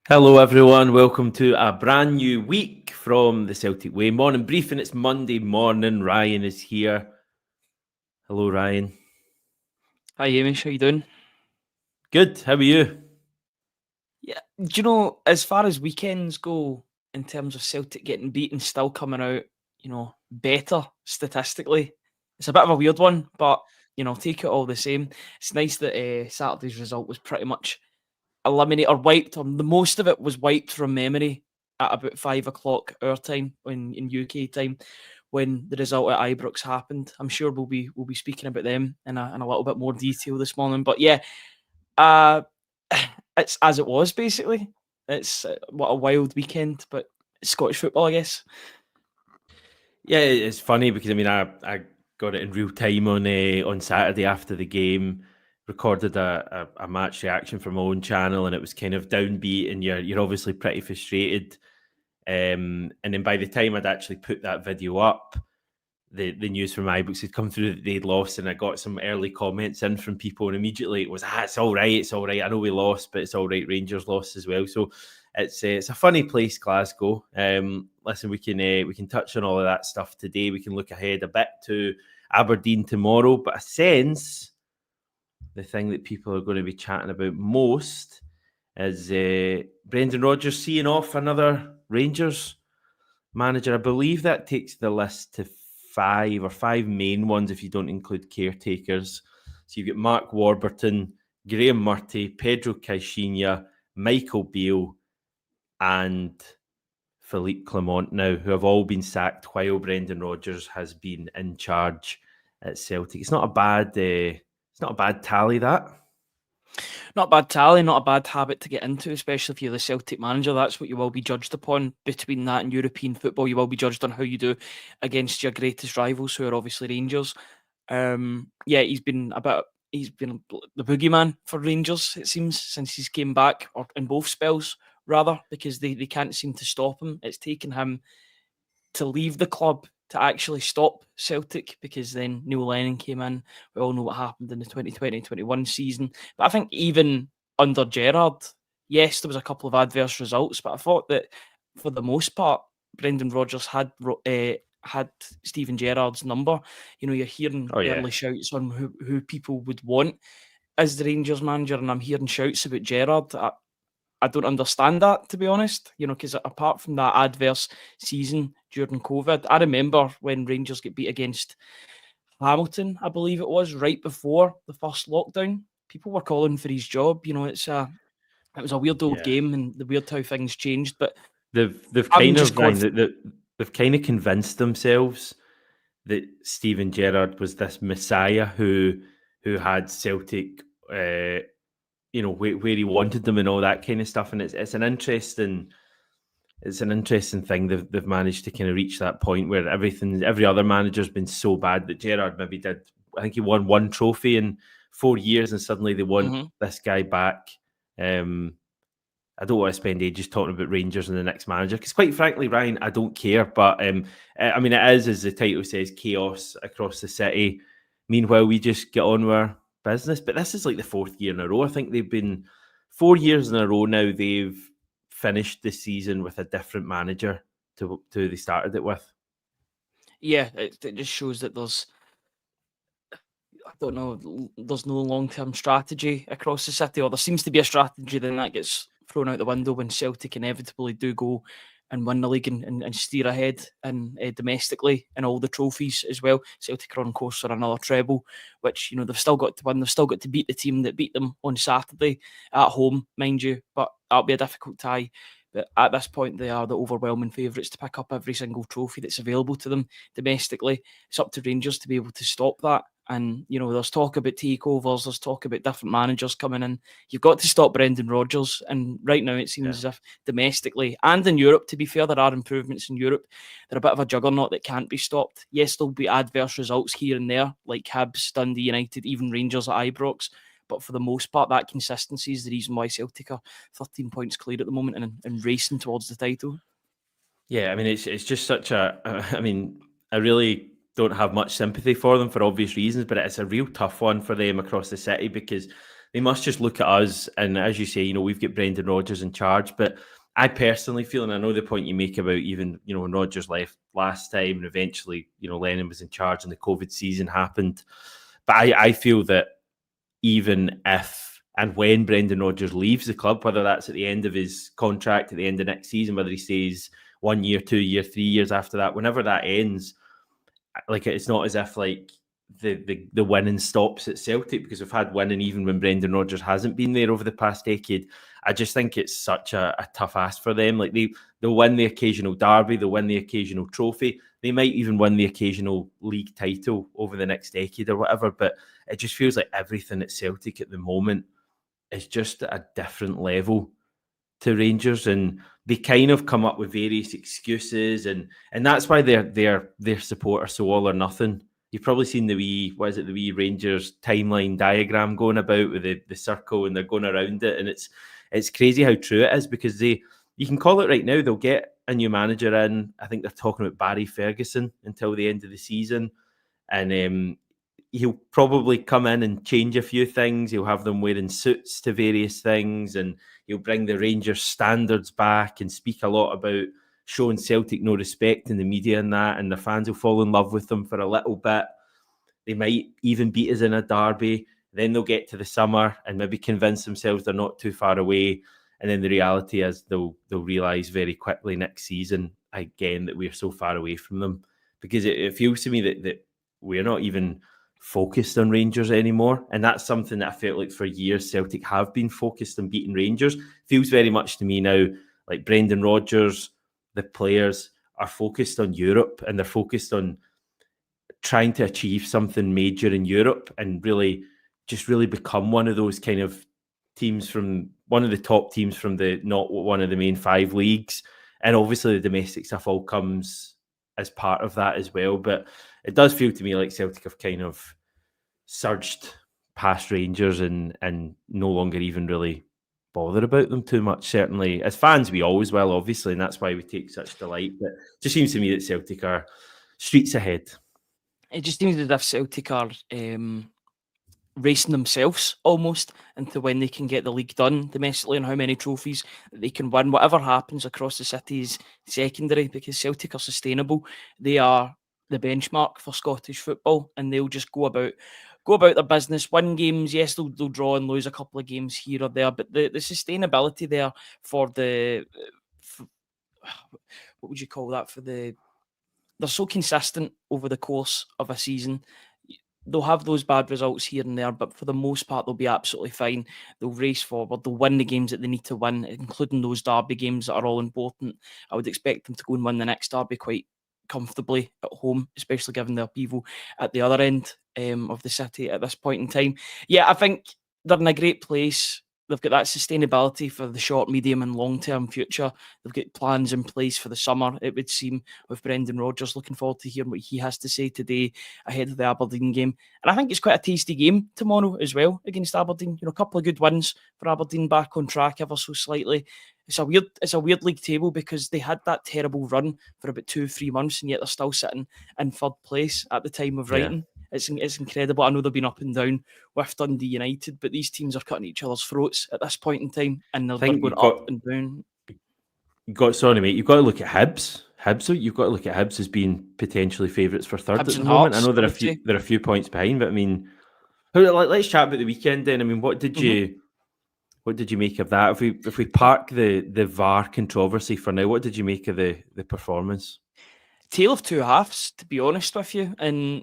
Hello everyone, welcome to a brand new week from the Celtic Way morning briefing. It's Monday morning, Ryan is here. Hello Ryan. Hi Hamish, how you doing? Good, how are you? Yeah, do you know, as far as weekends go, in terms of Celtic getting beaten, still coming out, better statistically. It's a bit of a weird one, but, take it all the same. It's nice that Saturday's result was pretty much eliminated or wiped, or the most of it was wiped from memory at about 5 o'clock our time in UK time when the result at Ibrox happened. I'm sure we'll be speaking about them in a little bit more detail this morning. But yeah, it's as it was basically. It's what a wild weekend, but Scottish football, I guess. Yeah, it's funny because I got it in real time on Saturday after the game. Recorded a match reaction from my own channel, and it was kind of downbeat, and you're obviously pretty frustrated. And then by the time I'd actually put that video up, the news from Ibrox had come through that they'd lost, and I got some early comments in from people, and immediately it was, it's all right. I know we lost, but it's all right. Rangers lost as well, so it's a funny place, Glasgow. Listen, we can touch on all of that stuff today. We can look ahead a bit to Aberdeen tomorrow, but I sense the thing that people are going to be chatting about most is Brendan Rodgers seeing off another Rangers manager. I believe that takes the list to five main ones if you don't include caretakers. So you've got Mark Warburton, Graham Murty, Pedro Caixinha, Michael Beale, and Philippe Clement now, who have all been sacked while Brendan Rodgers has been in charge at Celtic. It's not a bad tally, that. Not a bad tally, not a bad habit to get into, especially if you're the Celtic manager. That's what you will be judged upon. Between that and European football, you will be judged on how you do against your greatest rivals, who are obviously Rangers. He's been the boogeyman for Rangers, it seems, since he's came back, or in both spells, rather, because they can't seem to stop him. It's taken him to leave the club to actually stop Celtic, because then Neil Lennon came in. We all know what happened in the 2020-21 season. But I think even under Gerrard, yes, there was a couple of adverse results, but I thought that for the most part, Brendan Rodgers had Steven Gerrard's number. You're hearing early shouts on who people would want as the Rangers manager, and I'm hearing shouts about Gerrard. I don't understand that, to be honest, because apart from that adverse season during COVID, I remember when Rangers get beat against Hamilton, I believe it was, right before the first lockdown. People were calling for his job. It was a weird old game, and the weird how things changed. But they've kind of convinced themselves that Steven Gerrard was this messiah who had Celtic where he wanted them and all that kind of stuff. And it's an interesting thing. They've managed to kind of reach that point where every other manager's been so bad that Gerrard maybe did. I think he won one trophy in 4 years, and suddenly they want this guy back. I don't want to spend ages talking about Rangers and the next manager, because quite frankly, Ryan, I don't care. But it is, as the title says, chaos across the city. Meanwhile, we just get on with our business. But this is like the fourth year in a row. I think they've been 4 years in a row now. They've finished the season with a different manager to they started it with. Yeah, it just shows that there's no long-term strategy across the city, or there seems to be a strategy, then that gets thrown out the window when Celtic inevitably do go and win the league and steer ahead, and domestically and all the trophies as well. Celtic are on course for another treble, which they've still got to win. They've still got to beat the team that beat them on Saturday at home, mind you, but that'll be a difficult tie. But at this point, they are the overwhelming favourites to pick up every single trophy that's available to them domestically. It's up to Rangers to be able to stop that. And, there's talk about takeovers, there's talk about different managers coming in. You've got to stop Brendan Rodgers. And right now it seems as if domestically and in Europe, to be fair, there are improvements in Europe. They're a bit of a juggernaut that can't be stopped. Yes, there'll be adverse results here and there, like Hibs, Dundee United, even Rangers at Ibrox. But for the most part, that consistency is the reason why Celtic are 13 points clear at the moment and racing towards the title. Yeah, it's just such a. I really don't have much sympathy for them for obvious reasons, but it's a real tough one for them across the city because they must just look at us. And as you say, we've got Brendan Rodgers in charge, but I personally feel, and I know the point you make about even, when Rodgers left last time and eventually, Lennon was in charge and the COVID season happened. But I feel that even if and when Brendan Rodgers leaves the club, whether that's at the end of his contract, at the end of next season, whether he stays 1 year, 2 year, 3 years after that, whenever that ends, like it's not as if like the winning stops at Celtic, because we've had winning even when Brendan Rodgers hasn't been there over the past decade. I just think it's such a tough ask for them. Like they'll win the occasional derby, they'll win the occasional trophy, they might even win the occasional league title over the next decade or whatever, but it just feels like everything at Celtic at the moment is just at a different level to Rangers, and they kind of come up with various excuses, and that's why their support are so all or nothing. You've probably seen the wee Rangers timeline diagram going about with the circle, and they're going around it, and it's crazy how true it is, because you can call it right now, they'll get a new manager in. I think they're talking about Barry Ferguson until the end of the season, and he'll probably come in and change a few things. He'll have them wearing suits to various things, and he'll bring the Rangers standards back and speak a lot about showing Celtic no respect in the media and that, and the fans will fall in love with them for a little bit. They might even beat us in a derby. Then they'll get to the summer and maybe convince themselves they're not too far away. And then the reality is they'll realise very quickly next season, again, that we're so far away from them. Because it feels to me that we're not even focused on Rangers anymore, and that's something that I felt like for years Celtic have been focused on beating Rangers. Feels very much to me now like Brendan Rodgers, the players are focused on Europe, and they're focused on trying to achieve something major in Europe and really become one of those kind of teams, from one of the top teams from not one of the main 5 leagues. And obviously the domestic stuff all comes as part of that as well, but it does feel to me like Celtic have kind of surged past Rangers and no longer even really bother about them too much. Certainly, as fans, we always will, obviously, and that's why we take such delight. But it just seems to me that Celtic are streets ahead. It just seems as if Celtic are racing themselves almost into when they can get the league done domestically and how many trophies that they can win. Whatever happens across the city is secondary, because Celtic are sustainable. They are the benchmark for Scottish football, and they'll just go about their business, win games. Yes, they'll draw and lose a couple of games here or there, but the sustainability there for what would you call that, they're so consistent over the course of a season. They'll have those bad results here and there, but for the most part, they'll be absolutely fine. They'll race forward. They'll win the games that they need to win, including those derby games that are all important. I would expect them to go and win the next derby quite comfortably at home, especially given the upheaval at the other end of the city at this point in time. Yeah, I think they're in a great place. They've got that sustainability for the short, medium, and long-term future. They've got plans in place for the summer, it would seem, with Brendan Rodgers. Looking forward to hearing what he has to say today ahead of the Aberdeen game. And I think it's quite a tasty game tomorrow as well against Aberdeen. A couple of good wins for Aberdeen, back on track ever so slightly. It's a weird league table, because they had that terrible run for about 2-3 months, and yet they're still sitting in 3rd place at the time of writing. Yeah. It's incredible. I know they've been up and down with Dundee United, but these teams are cutting each other's throats at this point in time, and they're going up and down. You've got to look at Hibs. You've got to look at Hibs as being potentially favourites for 3rd Hibs at the moment. Hearts, I know they're a few points behind, but I mean, let's chat about the weekend then. I mean, what did you make of that? If we park the VAR controversy for now, what did you make of the performance? Tale of two halves, to be honest with you. And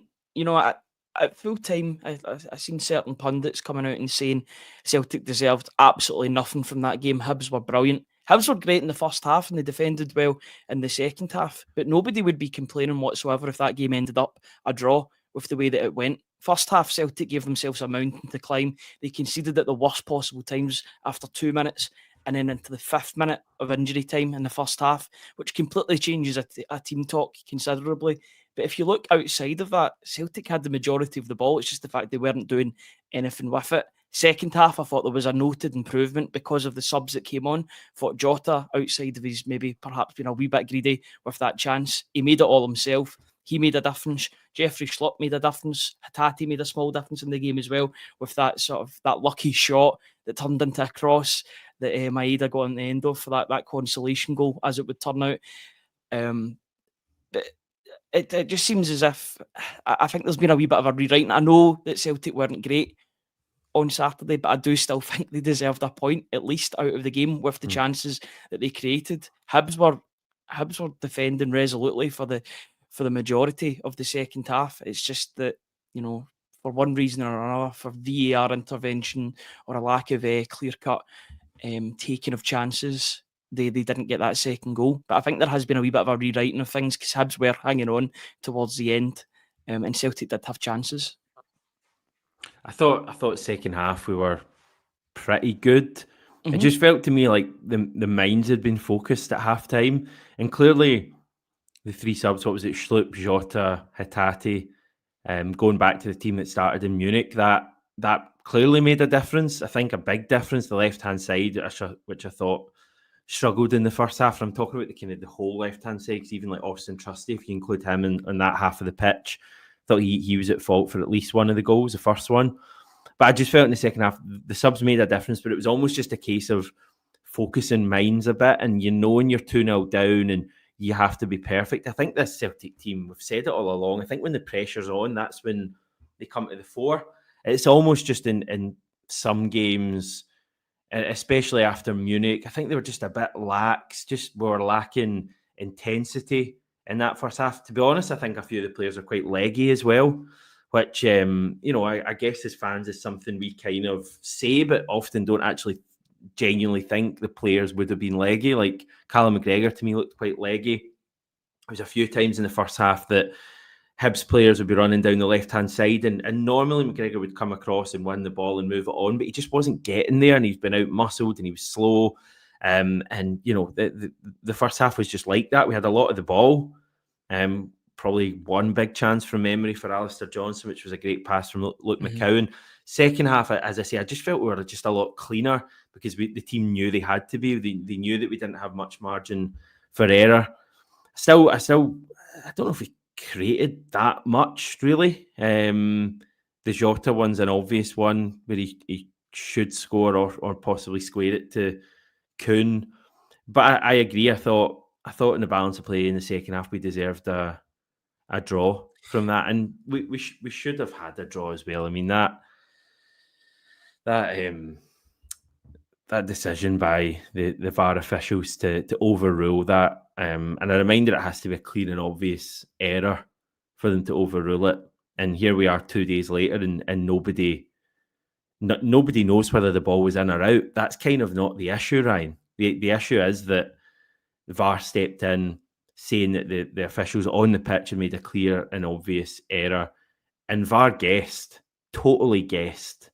at full time, I seen certain pundits coming out and saying Celtic deserved absolutely nothing from that game. Hibs were brilliant. Hibs were great in the first half, and they defended well in the second half. But nobody would be complaining whatsoever if that game ended up a draw with the way that it went. First half, Celtic gave themselves a mountain to climb. They conceded at the worst possible times after 2 minutes, and then into the 5th minute of injury time in the first half, which completely changes a team talk considerably. But if you look outside of that, Celtic had the majority of the ball. It's just the fact they weren't doing anything with it. Second half, I thought there was a noted improvement because of the subs that came on. I thought Jota, outside of his maybe perhaps being a wee bit greedy with that chance, he made it all himself. he made a difference. Jeffrey Schlupp made a difference. Hatate made a small difference in the game as well, with that sort of that lucky shot that turned into a cross that Maeda got on the end of for that consolation goal, as it would turn out. But it just seems as if I think there's been a wee bit of a rewriting. I know that Celtic weren't great on Saturday, but I do still think they deserved a point at least out of the game with the chances that they created. Hibs were defending resolutely for the majority of the second half. It's just that, for one reason or another, for VAR intervention or a lack of a clear-cut taking of chances, they didn't get that second goal. But I think there has been a wee bit of a rewriting of things because Hibs were hanging on towards the end, and Celtic did have chances. I thought second half we were pretty good. It just felt to me like the minds had been focused at half time, and clearly the three subs, what was it, Schlupp, Jota, Hatate, going back to the team that started in Munich, that clearly made a difference. I think a big difference, the left-hand side, which I thought struggled in the first half. And I'm talking about the whole left-hand side, because even like Austin Trusty, if you include him in that half of the pitch, I thought he was at fault for at least one of the goals, the first one. But I just felt in the second half, the subs made a difference, but it was almost just a case of focusing minds a bit, and when you're 2-0 down and you have to be perfect. I think this Celtic team, we've said it all along, I think when the pressure's on, that's when they come to the fore. It's almost just in some games, especially after Munich, I think they were just a bit lax, we were lacking intensity in that first half. To be honest, I think a few of the players are quite leggy as well, which, I guess as fans is something we kind of say, but often don't actually genuinely think the players would have been leggy. Like Callum McGregor to me looked quite leggy. There was a few times in the first half that Hibs players would be running down the left-hand side, and normally McGregor would come across and win the ball and move it on, but he just wasn't getting there, and he's been out-muscled and he was slow. The first half was just like that. We had a lot of the ball. Probably one big chance from memory for Alistair Johnson, which was a great pass from Luke McCowan. Second half, as I say, I just felt we were just a lot cleaner because the team knew they had to be. They knew that we didn't have much margin for error. I don't know if we created that much, really. The Jota one's an obvious one where he should score or possibly square it to Kuhn. But I agree. I thought in the balance of play in the second half, we deserved a draw from that, and we should have had a draw as well. I mean, that decision by the VAR officials to overrule that, and a reminder it has to be a clear and obvious error for them to overrule it. And here we are 2 days later, and nobody knows whether the ball was in or out. That's kind of not the issue, Ryan. The issue is that the VAR stepped in, saying that the officials on the pitch had made a clear and obvious error, and VAR totally guessed.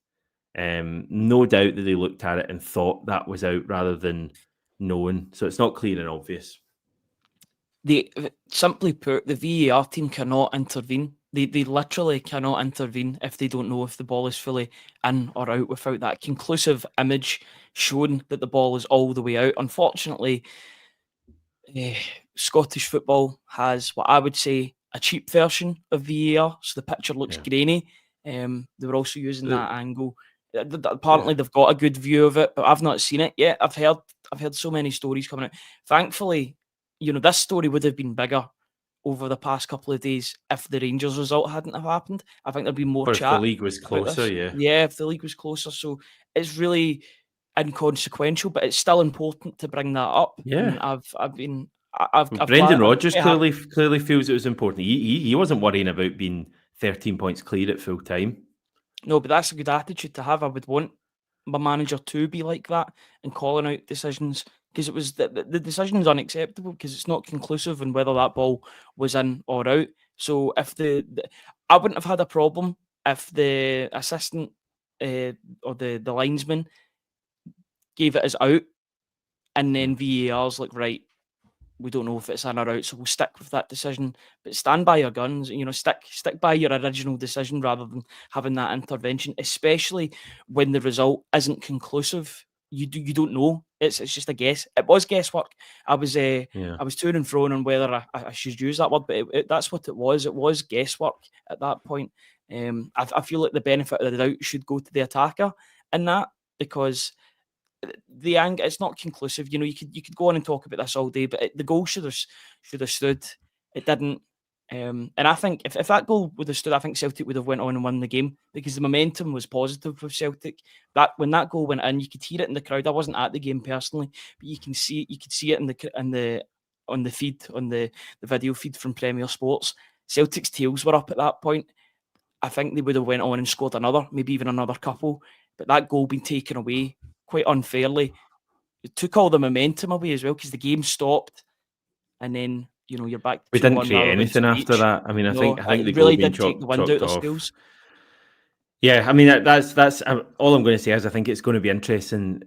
No doubt that they looked at it and thought that was out rather than knowing. So it's not clear and obvious. Simply put, the VAR team cannot intervene. They literally cannot intervene if they don't know if the ball is fully in or out without that conclusive image showing that the ball is all the way out. Unfortunately, Scottish football has what I would say a cheap version of VAR, so the picture looks grainy. They were also using that angle. Apparently, they've got a good view of it, but I've not seen it yet. I've heard so many stories coming out. Thankfully, this story would have been bigger over the past couple of days if the Rangers result hadn't have happened. I think there'd be more chat. If the league was closer, yeah, if the league was closer. So it's really inconsequential, but it's still important to bring that up. Yeah, and Brendan Rodgers clearly feels it was important. He wasn't worrying about being 13 points clear at full time. No, but that's a good attitude to have. I would want my manager to be like that and calling out decisions, because it was the decision is unacceptable because it's not conclusive on whether that ball was in or out. So if I wouldn't have had a problem if the assistant or the linesman gave it as out, and then VAR's like, right, we don't know if it's in or out, so we'll stick with that decision. But stand by your guns, stick by your original decision rather than having that intervention, especially when the result isn't conclusive. you don't know. It's just a guess. It was guesswork. I was to and fro on whether I should use that word, but that's what it was. It was guesswork at that point. I feel like the benefit of the doubt should go to the attacker in that, because the angle, it's not conclusive. You know, you could go on and talk about this all day, but the goal should have stood. It didn't. And I think if that goal would have stood, I think Celtic would have went on and won the game, because the momentum was positive with Celtic. That when that goal went in, you could hear it in the crowd. I wasn't at the game personally, but you could see it on the feed, on the video feed from Premier Sports. Celtic's tails were up at that point. I think they would have went on and scored another, maybe even another couple. But that goal being taken away quite unfairly, it took all the momentum away as well, because the game stopped, and then you're back to We didn't 2-1 create rather than anything after that. I mean, I think the it goal really being did take the wind out chalked of off. sails. Yeah, I mean, that's all I'm going to say is I think it's going to be interesting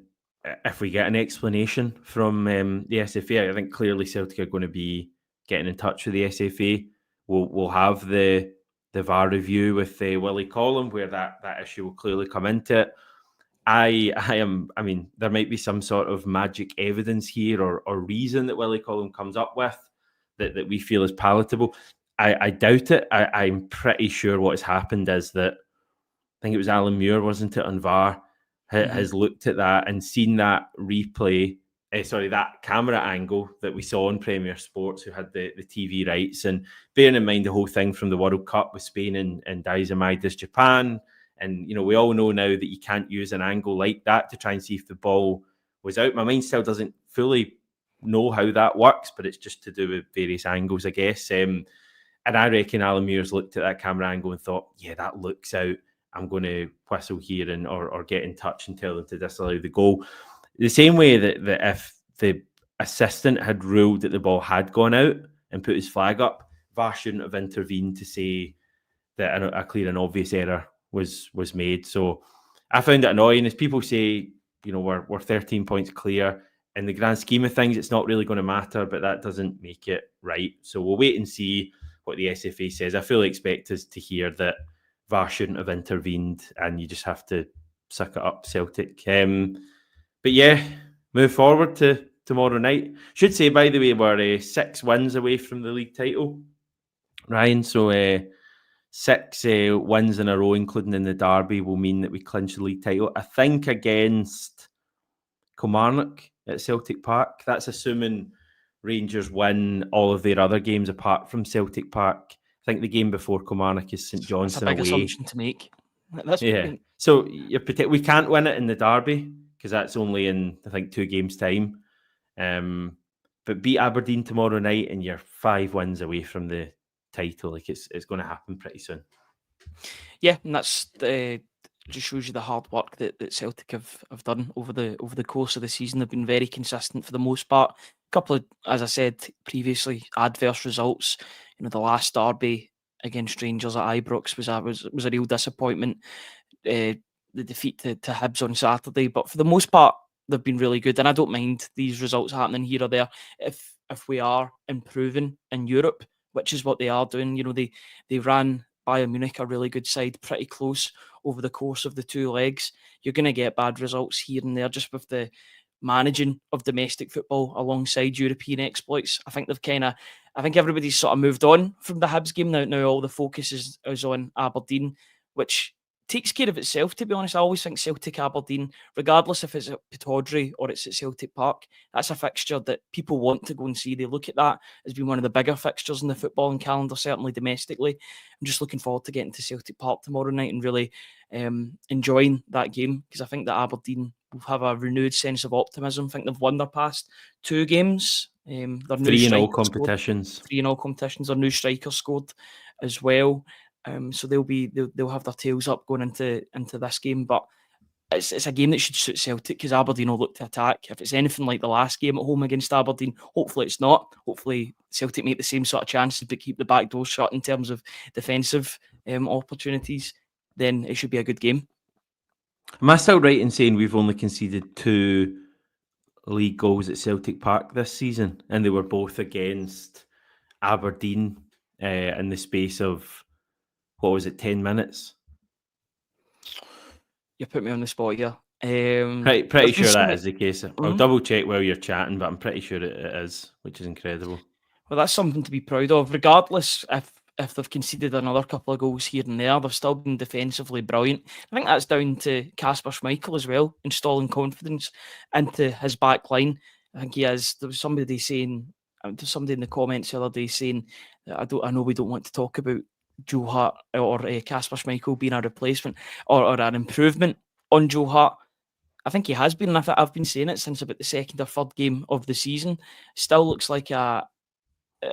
if we get an explanation from the SFA. I think clearly Celtic are going to be getting in touch with the SFA. We'll have the VAR review with Willie Collum, where that issue will clearly come into it. I mean, there might be some sort of magic evidence here or reason that Willie Collum comes up with that we feel is palatable. I doubt it. I'm pretty sure what has happened is that, I think it was Alan Muir, wasn't it, on VAR, has looked at that and seen that replay, that camera angle that we saw on Premier Sports, who had the TV rights, and bearing in mind the whole thing from the World Cup with Spain and Daizamaida's Japan, and we all know now that you can't use an angle like that to try and see if the ball was out. My mind still doesn't fully know how that works, but it's just to do with various angles, I guess. And I reckon Alan Muir's looked at that camera angle and thought, yeah, that looks out. I'm going to whistle here or get in touch and tell them to disallow the goal. The same way that if the assistant had ruled that the ball had gone out and put his flag up, VAR shouldn't have intervened to say that a clear and obvious error was made. So I found it annoying. As people say, we're 13 points clear. In the grand scheme of things, it's not really going to matter, but that doesn't make it right. So we'll wait and see what the SFA says. I fully expect us to hear that VAR shouldn't have intervened, and you just have to suck it up, Celtic. But yeah, move forward to tomorrow night. Should say, by the way, we're 6 wins away from the league title, Ryan. So 6 wins in a row, including in the derby, will mean that we clinch the league title. I think against Kilmarnock at Celtic Park. That's assuming Rangers win all of their other games apart from Celtic Park. I think the game before Kilmarnock is St Johnstone away. That's a big assumption to make. So we can't win it in the derby because that's only in, I think, 2 games' time. But beat Aberdeen tomorrow night and you're 5 wins away from the title. Like it's going to happen pretty soon. Yeah, and that's just shows you the hard work that Celtic have done over the course of the season. They've been very consistent for the most part. A couple of, as I said previously, adverse results. The last derby against Rangers at Ibrox was a real disappointment. The defeat to Hibs on Saturday, but for the most part, they've been really good. And I don't mind these results happening here or there if we are improving in Europe, which is what they are doing. They ran Bayern Munich, a really good side, pretty close over the course of the 2 legs. You're going to get bad results here and there just with the managing of domestic football alongside European exploits. I think everybody's sort of moved on from the Hibs game. Now all the focus is on Aberdeen, which takes care of itself, to be honest. I always think Celtic Aberdeen, regardless if it's at Pittodrie or it's at Celtic Park, that's a fixture that people want to go and see. They look at that as being one of the bigger fixtures in the footballing calendar, certainly domestically. I'm just looking forward to getting to Celtic Park tomorrow night and really enjoying that game, because I think that Aberdeen will have a renewed sense of optimism. I think they've won their past 2 games. 3 in all competitions. 3 in all competitions. Their new striker scored as well. So they'll have their tails up going into this game, but it's a game that should suit Celtic because Aberdeen will look to attack. If it's anything like the last game at home against Aberdeen, hopefully it's not. Hopefully Celtic make the same sort of chances but keep the back door shut in terms of defensive opportunities. Then it should be a good game. Am I still right in saying we've only conceded 2 league goals at Celtic Park this season, and they were both against Aberdeen in the space of, 10 minutes? You put me on the spot here. Pretty there's been sure so that many. is the case. I'll Mhm. double check while you're chatting, but I'm pretty sure it is, which is incredible. Well, that's something to be proud of. Regardless if they've conceded another couple of goals here and there, they've still been defensively brilliant. I think that's down to Kasper Schmeichel as well, installing confidence into his back line. I think he has. There was somebody saying, there's somebody in the comments the other day saying, I know we don't want to talk about Joe Hart or Kasper Schmeichel being a replacement or an improvement on Joe Hart. I think he has been, and I've been saying it since about the second or third game of the season. Still looks like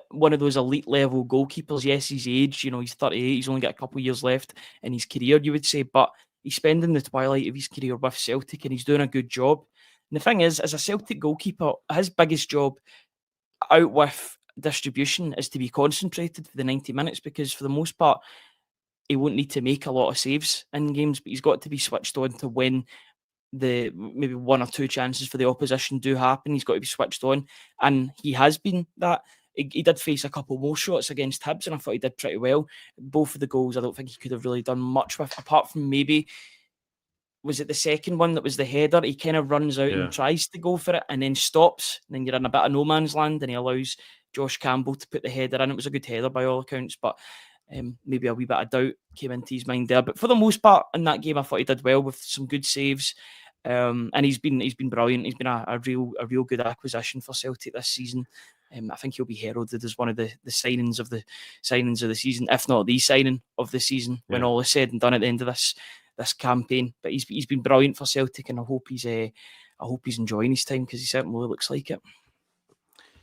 one of those elite level goalkeepers. Yes, he's aged, he's 38, he's only got a couple of years left in his career, you would say, but he's spending the twilight of his career with Celtic and he's doing a good job. And the thing is, as a Celtic goalkeeper, his biggest job out with distribution is to be concentrated for the 90 minutes, because for the most part, he won't need to make a lot of saves in games, but he's got to be switched on to when the maybe one or two chances for the opposition do happen. He's got to be switched on, and he has been that. He did face a couple more shots against Hibs, and I thought he did pretty well. Both of the goals, I don't think he could have really done much with, apart from maybe, was it the second one that was the header? He kind of runs out and tries to go for it and then stops. And then you're in a bit of no man's land, and he allows Josh Campbell to put the header in. It was a good header by all accounts, but maybe a wee bit of doubt came into his mind there. But for the most part, in that game, I thought he did well with some good saves. And he's been brilliant. He's been a real good acquisition for Celtic this season. I think he'll be heralded as one of the signings of the season, if not the signing of the season, when all is said and done at the end of this campaign. But he's been brilliant for Celtic, and I hope he's enjoying his time, because he certainly looks like it.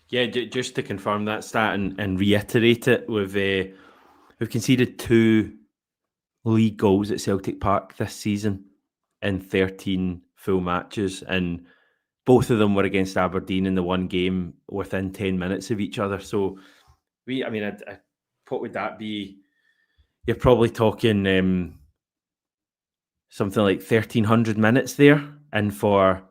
Yeah, just to confirm that stat and reiterate it, we've conceded 2 league goals at Celtic Park this season in 13 full matches, and both of them were against Aberdeen in the one game within 10 minutes of each other. So what would that be? You're probably talking something like 1,300 minutes there, and for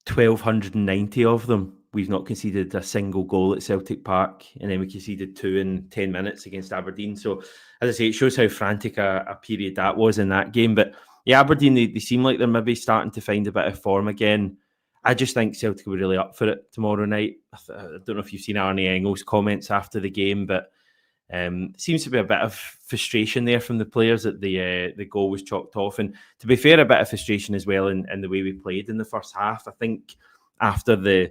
1,290 of them, we've not conceded a single goal at Celtic Park, and then we conceded 2 in 10 minutes against Aberdeen. So, as I say, it shows how frantic a period that was in that game. But yeah, Aberdeen, they seem like they're maybe starting to find a bit of form again. I just think Celtic were really up for it tomorrow night. I don't know if you've seen Arnie Engel's comments after the game, but seems to be a bit of frustration there from the players that the goal was chalked off. And to be fair, a bit of frustration as well in the way we played in the first half. I think after I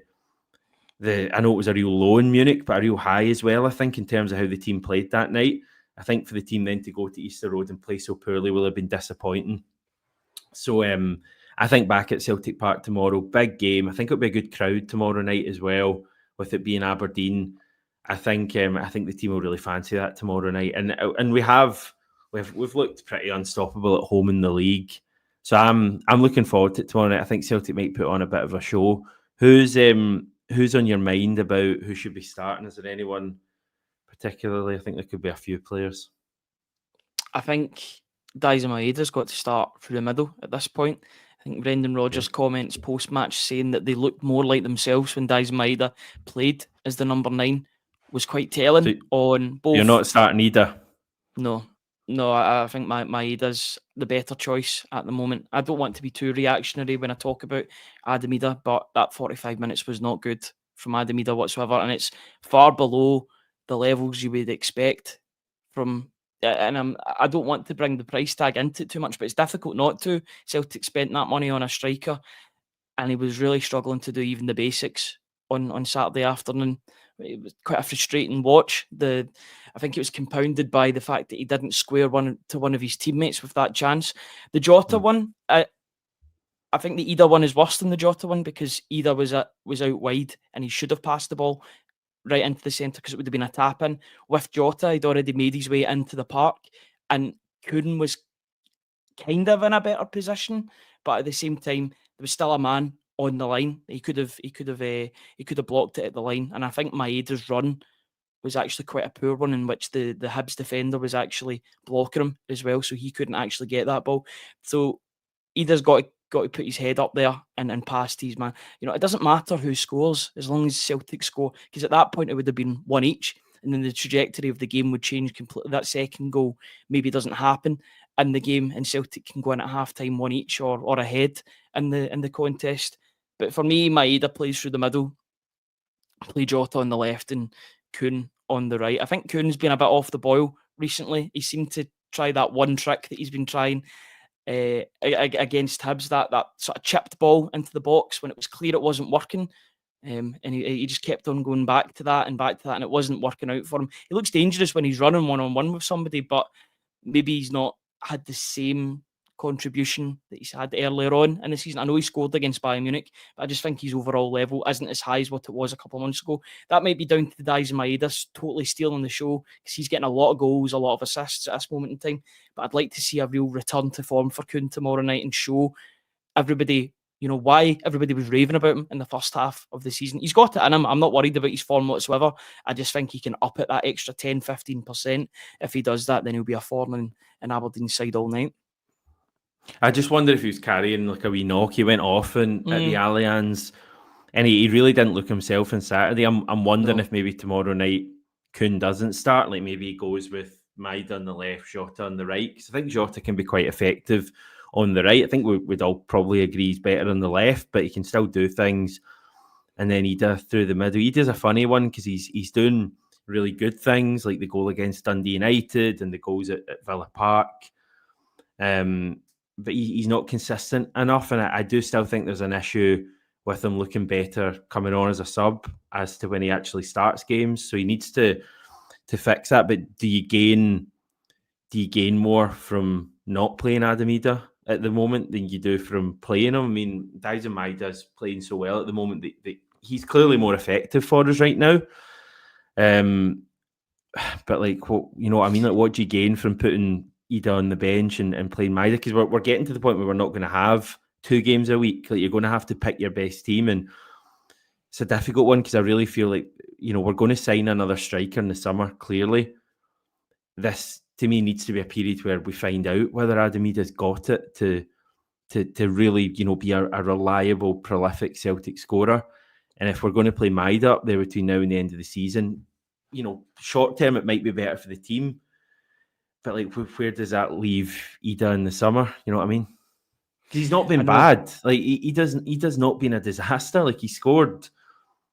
know it was a real low in Munich, but a real high as well, I think, in terms of how the team played that night. I think for the team then to go to Easter Road and play so poorly will have been disappointing. So I think back at Celtic Park tomorrow, big game. I think it'll be a good crowd tomorrow night as well, with it being Aberdeen. I think the team will really fancy that tomorrow night, and we've looked pretty unstoppable at home in the league. So I'm looking forward to it tomorrow night. I think Celtic might put on a bit of a show. Who's on your mind about who should be starting? Is there anyone particularly? I think there could be a few players. I think Daizen Maeda's got to start through the middle at this point. I think Brendan Rodgers' comments post-match saying that they looked more like themselves when Daizen Maeda played as the number 9 was quite telling. So on both. You're not starting either? No, I think Maeda's the better choice at the moment. I don't want to be too reactionary when I talk about Adam Maeda, but that 45 minutes was not good from Adam Maeda whatsoever, and it's far below the levels you would expect from. And I don't want to bring the price tag into it too much, but it's difficult not to. Celtic spent that money on a striker, and he was really struggling to do even the basics on Saturday afternoon. It was quite a frustrating watch. I think it was compounded by the fact that he didn't square one of his teammates with that chance. The Jota one, I think the Ida one is worse than the Jota one, because Ida was out wide and he should have passed the ball right into the centre, because it would have been a tap in. With Jota, he'd already made his way into the park, and Kuhn was kind of in a better position, but at the same time, there was still a man on the line. He could have blocked it at the line, and I think Maeda's run was actually quite a poor one, in which the Hibs defender was actually blocking him as well, so he couldn't actually get that ball. So Ida's got to put his head up there and past his man. It doesn't matter who scores as long as Celtic score, because at that point it would have been one each. and then the trajectory of the game would change completely. That second goal maybe doesn't happen in the game, and Celtic can go in at half-time 1 each or ahead in the contest. But for me, Maeda plays through the middle, play Jota on the left and Kuhn on the right. I think Kuhn's been a bit off the boil recently. He seemed to try that one trick that he's been trying against Hibs, that sort of chipped ball into the box when it was clear it wasn't working. And he just kept on going back to that, and it wasn't working out for him. He looks dangerous when he's running one-on-one with somebody, but maybe he's not had the same contribution that he's had earlier on in the season. I know he scored against Bayern Munich, but I just think his overall level isn't as high as what it was a couple of months ago. That might be down to the Daizen Maeda totally stealing the show, because he's getting a lot of goals, a lot of assists at this moment in time. But I'd like to see a real return to form for Kuhn tomorrow night and show everybody, why everybody was raving about him in the first half of the season. He's got it in him. I'm not worried about his form whatsoever. I just think he can up it that extra 10-15%. If he does that, then he'll be a form in Aberdeen's side all night. I just wonder if he was carrying like a wee knock. He went off at the Allianz, and he really didn't look himself on Saturday. I'm wondering if maybe tomorrow night Kuhn doesn't start. Like maybe he goes with Maeda on the left, Jota on the right. Because I think Jota can be quite effective on the right. I think we'd all probably agree he's better on the left, but he can still do things. And then Ida through the middle. Ida's a funny one because he's doing really good things, like the goal against Dundee United and the goals at Villa Park. But he's not consistent enough, and I do still think there's an issue with him looking better coming on as a sub as to when he actually starts games. So he needs to fix that. But do you gain more from not playing Adam Idah at the moment than you do from playing him? I mean, Daizen Maeda's playing so well at the moment that he's clearly more effective for us right now. But like, what I mean? Like, what do you gain from putting Idah on the bench and playing Maeda? Because we're getting to the point where we're not going to have 2 games a week. Like, you're going to have to pick your best team, and it's a difficult one because I really feel like we're going to sign another striker in the summer. Clearly, this to me needs to be a period where we find out whether Adam Idah's got it to really be a reliable, prolific Celtic scorer. And if we're going to play Maeda up there between now and the end of the season, short term it might be better for the team. But like, where does that leave Idah in the summer? You know what I mean? Because he's not been bad. Like he does not been a disaster. Like he scored,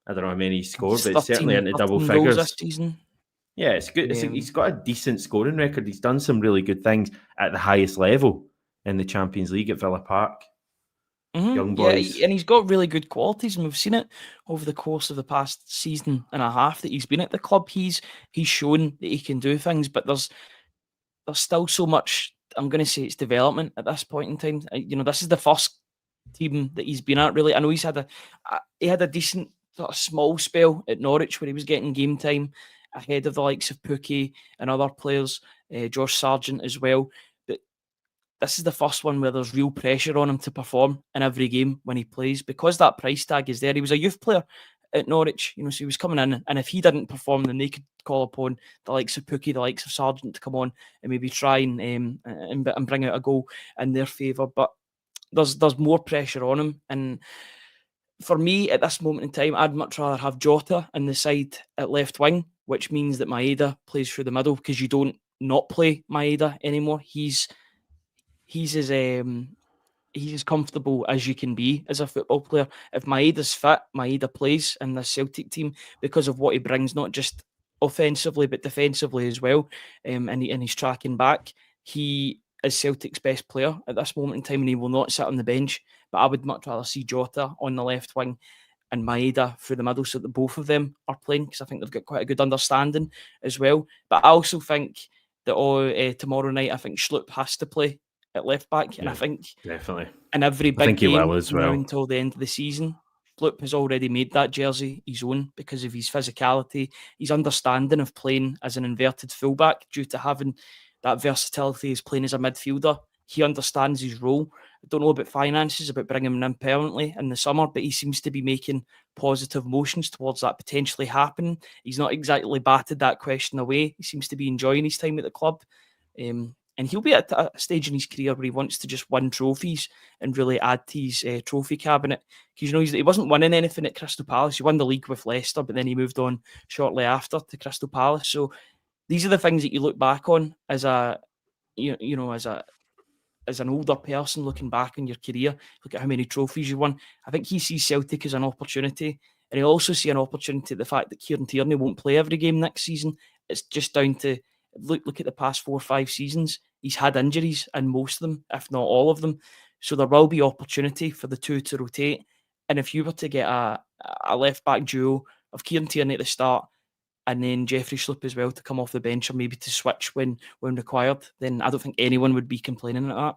I don't know how many he scored, but it's certainly into double figures this season. Yeah, it's good. He's got a decent scoring record. He's done some really good things at the highest level in the Champions League at Villa Park. Young boys. Yeah, and he's got really good qualities, and we've seen it over the course of the past season and a half that he's been at the club. He's shown that he can do things, but there's still so much. I'm going to say it's development at this point in time. This is the first team that he's been at. Really, I know he had a decent sort of small spell at Norwich where he was getting game time ahead of the likes of Pukki and other players, Josh Sargent as well. But this is the first one where there's real pressure on him to perform in every game when he plays, because that price tag is there. He was a youth player at Norwich, so he was coming in, and if he didn't perform, then they could call upon the likes of Pukki, the likes of Sargent to come on and maybe try and bring out a goal in their favour. But there's more pressure on him, and for me at this moment in time, I'd much rather have Jota in the side at left wing, which means that Maeda plays through the middle, because you don't not play Maeda anymore. He's as comfortable as you can be as a football player. If Maeda's fit, Maeda plays in the Celtic team because of what he brings, not just offensively but defensively as well. And he's tracking back. He is Celtic's best player at this moment in time, and he will not sit on the bench. But I would much rather see Jota on the left wing and Maeda through the middle, so that both of them are playing, because I think they've got quite a good understanding as well. But I also think that tomorrow night, I think Schlupp has to play at left back, and I think definitely in every big game as well. now until the end of the season, Schlupp has already made that jersey his own because of his physicality, his understanding of playing as an inverted fullback due to having that versatility as playing as a midfielder. He understands his role. I don't know about finances, about bringing him in permanently in the summer, but he seems to be making positive motions towards that potentially happening. He's not exactly batted that question away. He seems to be enjoying his time at the club. And And he'll be at a stage in his career where he wants to just win trophies and really add to his trophy cabinet. Because, he wasn't winning anything at Crystal Palace. He won the league with Leicester, but then he moved on shortly after to Crystal Palace. So these are the things that you look back on as a, as an older person looking back on your career, look at how many trophies you won. I think he sees Celtic as an opportunity, and he'll also see an opportunity at the fact that Kieran Tierney won't play every game next season. It's just down to look at the past 4 or 5 seasons. He's had injuries in most of them, if not all of them. So there will be opportunity for the two to rotate. And if you were to get a left back duo of Kieran Tierney at the start and then Jeffrey Schlupp as well to come off the bench or maybe to switch when required, then I don't think anyone would be complaining at that.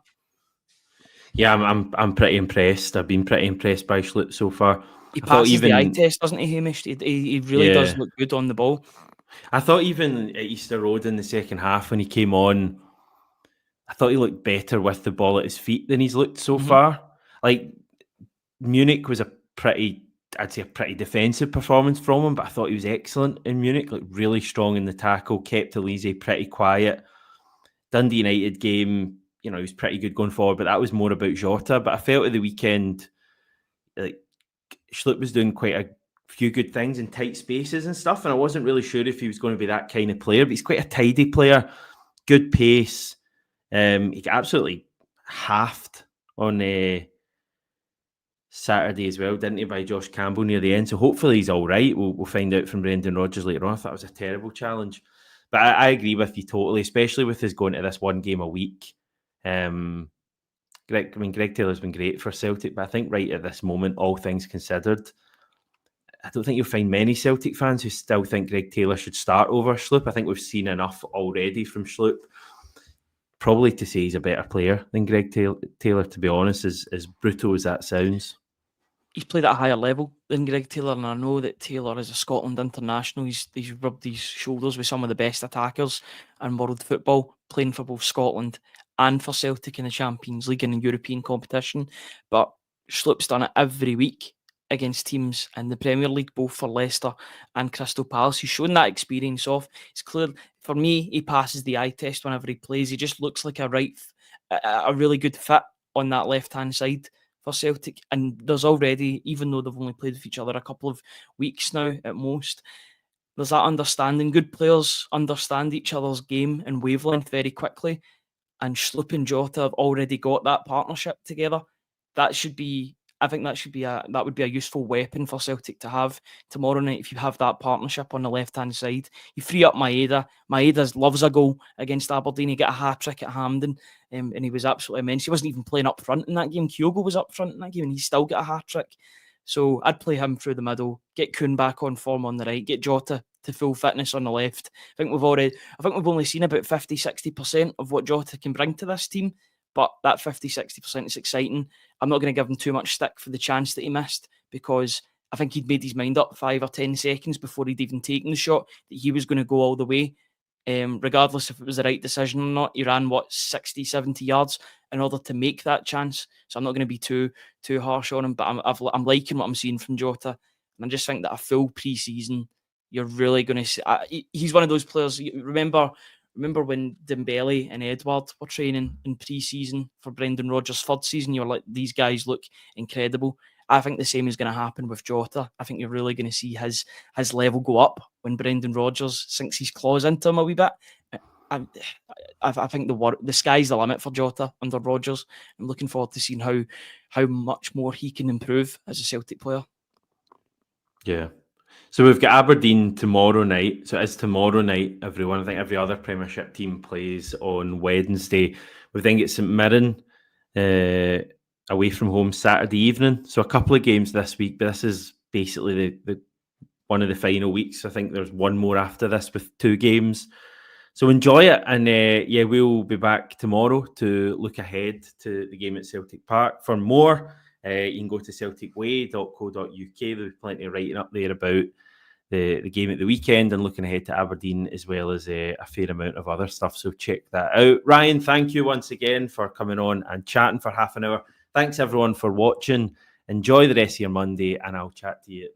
Yeah, I'm pretty impressed. I've been pretty impressed by Schlupp so far. He passes the eye test, doesn't he, Hamish? He really does look good on the ball. I thought even at Easter Road in the second half when he came on, I thought he looked better with the ball at his feet than he's looked so far. Like, Munich was I'd say a pretty defensive performance from him, but I thought he was excellent in Munich, like really strong in the tackle, kept Elise pretty quiet. Dundee United game, he was pretty good going forward, but that was more about Jota. But I felt at the weekend, like, Schlupp was doing quite a few good things in tight spaces and stuff, and I wasn't really sure if he was going to be that kind of player, but he's quite a tidy player, good pace. He got absolutely halved on Saturday as well, didn't he, by Josh Campbell near the end? So hopefully he's all right. We'll find out from Brendan Rodgers later on. I thought it was a terrible challenge. But I agree with you totally, especially with us going to this one game a week. Greg Taylor's been great for Celtic, but I think right at this moment, all things considered, I don't think you'll find many Celtic fans who still think Greg Taylor should start over Schlupp. I think we've seen enough already from Schlupp, probably to say he's a better player than Greg Taylor, to be honest, as brutal as that sounds. He's played at a higher level than Greg Taylor, and I know that Taylor is a Scotland international. He's rubbed his shoulders with some of the best attackers in world football, playing for both Scotland and for Celtic in the Champions League and in European competition. But Schlupp's done it every week against teams in the Premier League, both for Leicester and Crystal Palace. He's shown that experience off. It's clear, for me, he passes the eye test whenever he plays. He just looks like a really good fit on that left-hand side for Celtic, and there's already, even though they've only played with each other a couple of weeks now at most, there's that understanding. Good players understand each other's game and wavelength very quickly, and Schlupp and Jota have already got that partnership together. I think that would be a useful weapon for Celtic to have tomorrow night. If you have that partnership on the left-hand side, you free up Maeda. Maeda loves a goal against Aberdeen. He got a hat-trick at Hampden, and he was absolutely immense. He wasn't even playing up front in that game. Kyogo was up front in that game, and he still got a hat-trick. So I'd play him through the middle, get Kuhn back on form on the right, get Jota to full fitness on the left. I think we've only seen about 50-60% of what Jota can bring to this team. But that 50-60% is exciting. I'm not going to give him too much stick for the chance that he missed, because I think he'd made his mind up 5 or 10 seconds before he'd even taken the shot that he was going to go all the way. Regardless if it was the right decision or not, he ran, 60-70 yards in order to make that chance. So I'm not going to be too harsh on him, but I'm liking what I'm seeing from Jota. And I just think that a full pre-season, you're really going to see... he's one of those players... Remember when Dembele and Edward were training in pre-season for Brendan Rodgers' third season? You were like, these guys look incredible. I think the same is going to happen with Jota. I think you're really going to see his level go up when Brendan Rodgers sinks his claws into him a wee bit. I think the sky's the limit for Jota under Rodgers. I'm looking forward to seeing how much more he can improve as a Celtic player. Yeah. So we've got Aberdeen tomorrow night. So it's tomorrow night, everyone. I think every other Premiership team plays on Wednesday. We then get St Mirren away from home Saturday evening. So a couple of games this week, but this is basically the one of the final weeks. I think there's one more after this with 2 games. So enjoy it. And we'll be back tomorrow to look ahead to the game at Celtic Park. For more, you can go to celticway.co.uk. There'll be plenty of writing up there about the game at the weekend and looking ahead to Aberdeen, as well as a fair amount of other stuff. So check that out. Ryan, thank you once again for coming on and chatting for half an hour. Thanks everyone for watching. Enjoy the rest of your Monday, and I'll chat to you